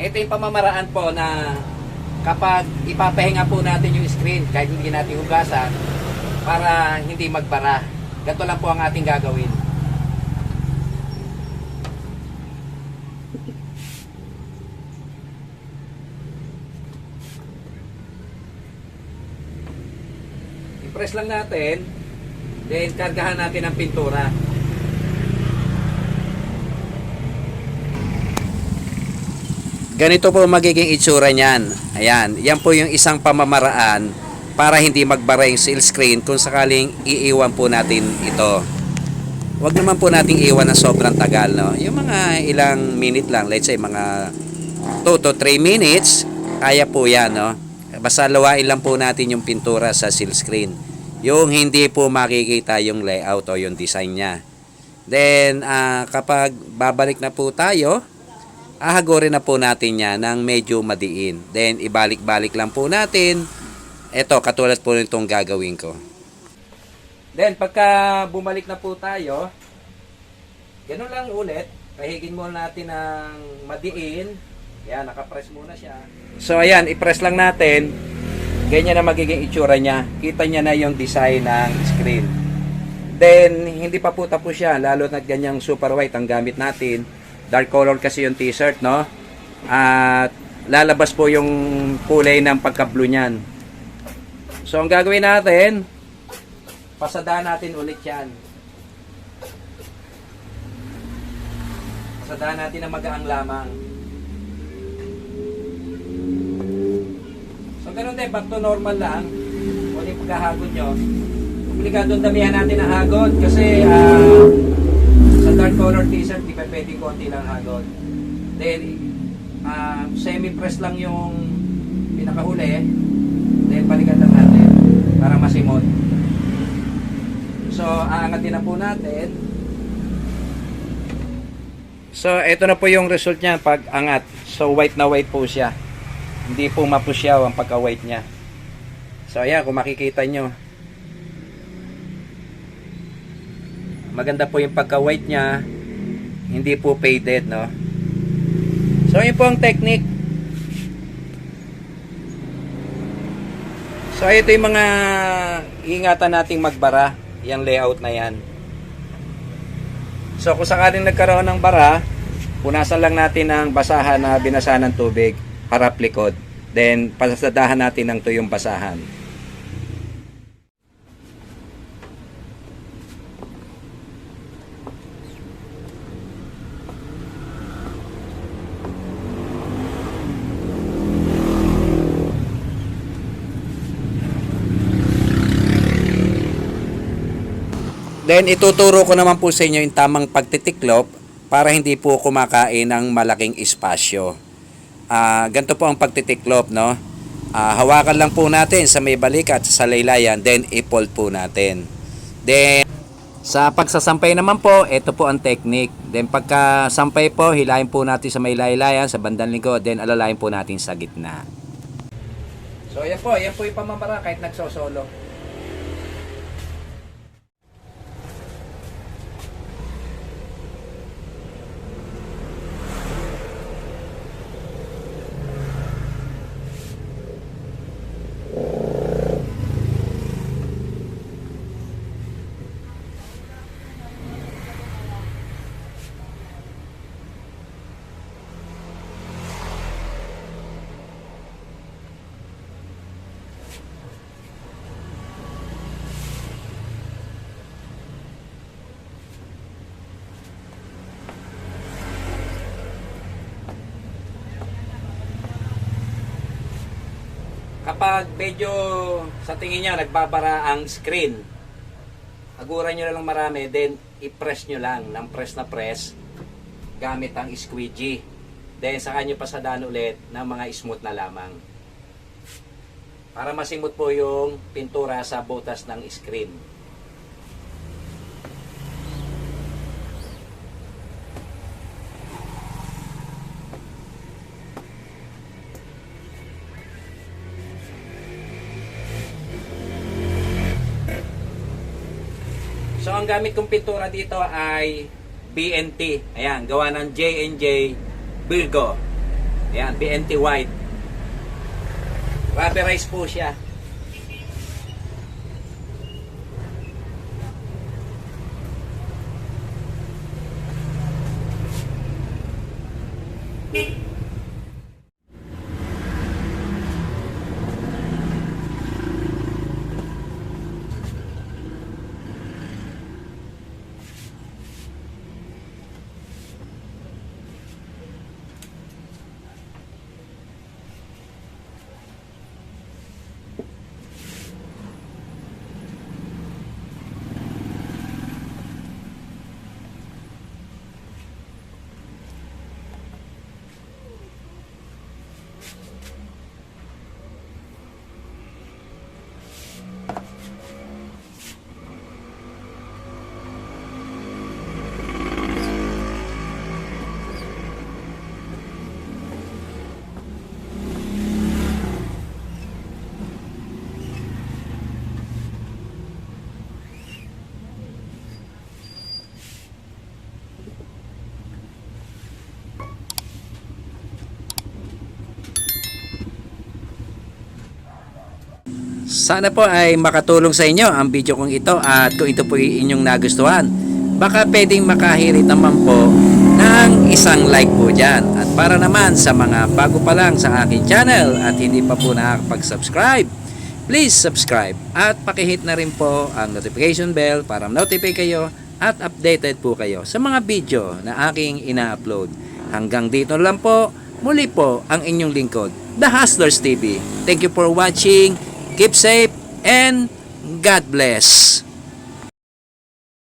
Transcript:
Ito yung pamamaraan po na kapag ipapahinga po natin yung screen kahit hindi natin hugasan para hindi magbara. Ganito lang po ang ating gagawin. I-press lang natin, then kargahan natin ang pintura. Ganito po magiging itsura niyan. Ayan, yan po yung isang pamamaraan para hindi magbara yung seal screen kung sakaling iiwan po natin ito. Huwag naman po nating iwan na sobrang tagal, no? Yung mga ilang minute lang, let's say mga 2 to 3 minutes, kaya po yan, no? Basta luwain lang po natin yung pintura sa seal screen. Yung hindi po makikita yung layout o yung design niya. Then, kapag babalik na po tayo, ahagorin na po natin yan ng medyo madiin. Then, ibalik-balik lang po natin. Ito, katulad po nitong gagawin ko. Then, pagka bumalik na po tayo, ganun lang ulit. Pahigin muna natin ng madiin. Yan, nakapress muna siya. So, ayan, ipress lang natin. Ganyan na magiging itsura niya. Kita niya na yung design ng screen. Then, hindi pa po tapos siya. Lalo na ganyang super white ang gamit natin. Dark color kasi yung t-shirt, no? At lalabas po yung kulay ng pagka-blue niyan. So, ang gagawin natin, pasadahan natin ulit yan. Pasadahan natin na magaang lamang. So, ganun din, back to normal lang. Kung yung pagkahagod nyo. Obligado damihan natin ang hagod kasi sa dark color t-shirt, di pa pwede konti lang hagod. Then, semi-press lang yung pinakahuli. Then, balikan lang natin para masimot. So, aangatin na po natin. So, ito na po yung result niya pag angat. So, white na white po siya. Hindi po mapusyaw ang pagka-white niya. So, ayan, kung makikita nyo. Maganda po yung pagka-white niya. Hindi po faded, no? So, yun po ang technique. So, ito yung mga ingatan nating magbara. Yung layout na yan. So, kung sakaling nagkaroon ng bara, punasan lang natin ang basahan na binasahan ng tubig, harap likod. Then, pasadahan natin ng tuyong basahan. Then ituturo ko naman po sa inyo yung tamang pagtitiklop para hindi po kumakain ng malaking espasyo. Ganito po ang pagtitiklop, no? Hawakan lang po natin sa may balikat sa laylayan, then i-fold po natin. Then sa pagsasampay naman po, ito po ang technique. Then pagka sampay po, hilahin po natin sa may laylayan sa bandang lingkod, then alalayan po natin sa gitna. So yan po yung pamamara kahit nagsosolo. Kapag medyo sa tingin niya nagbabara ang screen, aguran nyo na lang marami, then i-press nyo lang ng press na press gamit ang squeegee. Then saka nyo pasadaan ulit ng mga smooth na lamang para masimot po yung pintura sa butas ng screen. So, ang gamit kong pintura dito ay BNT. Ayan, gawa ng J&J Virgo. Ayan, BNT white. Rubberized po siya. Sana po ay makatulong sa inyo ang video kong ito, at kung ito po inyong nagustuhan, baka pwedeng makahirit naman po ng isang like po dyan. At para naman sa mga bago pa lang sa akin channel at hindi pa po nakakapag-subscribe, please subscribe at pakihit na rin po ang notification bell para notify kayo at updated po kayo sa mga video na aking ina-upload. Hanggang dito lang po, muli po ang inyong lingkod, The Hustlers TV. Thank you for watching. Keep safe and God bless.